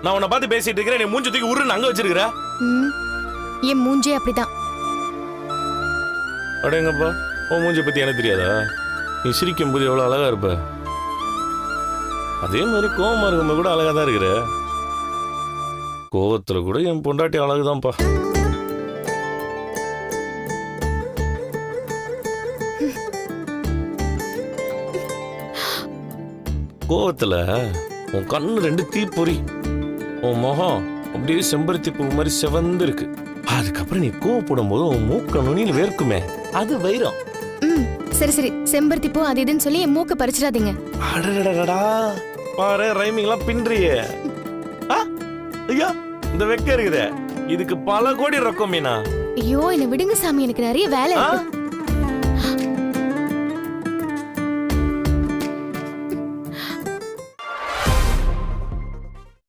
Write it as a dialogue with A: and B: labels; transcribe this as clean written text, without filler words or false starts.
A: நான் உன்னை பார்த்து பேசிட்டு இருக்கிறேன், நீ மூஞ்சி தூக்கி உருன்னு அங்க வச்சிருக்கிற.
B: என் மூஞ்சே அப்படிதான்.
A: அடேங்கப்பா, உன் மூஞ்சி பத்தி எனக்கு தெரியாதா? நீ சிரிக்கும் போது எவ்வளவு அழகா இருப்ப, அதே மாதிரி கோவமா இருக்கும்போது கூட அழகா தான் இருக்கிற. கோவத்துல கூட என் பொண்டாட்டி அழகுதான்ப்பா. கோவத்துல உன் கண்ணு 2 தீப்பொறி, உன் முகம் அப்படியே செம்பருத்தி பூ மாதிரி செவந்து இருக்கு. அதுக்கப்புறம் நீ கோவப்படும் போது உன் மூக்க நுனியில் வேர்க்குமே, அது வைரம்.
B: சரி சரி, செம்பருத்தி பூ அது இதுன்னு சொல்லி என் மூக்க பறிச்சிடாதீங்க.
A: அடடடடா, பாரு ரைமிங்லாம் பின்றியே. ஐயா, இந்த வெக்க இருக்குதே, இதுக்கு பல கோடி ரொக்கம் மீனா.
B: ஐயோ, என்ன விடுங்க சாமி, எனக்கு நிறைய வேலை இருக்கு.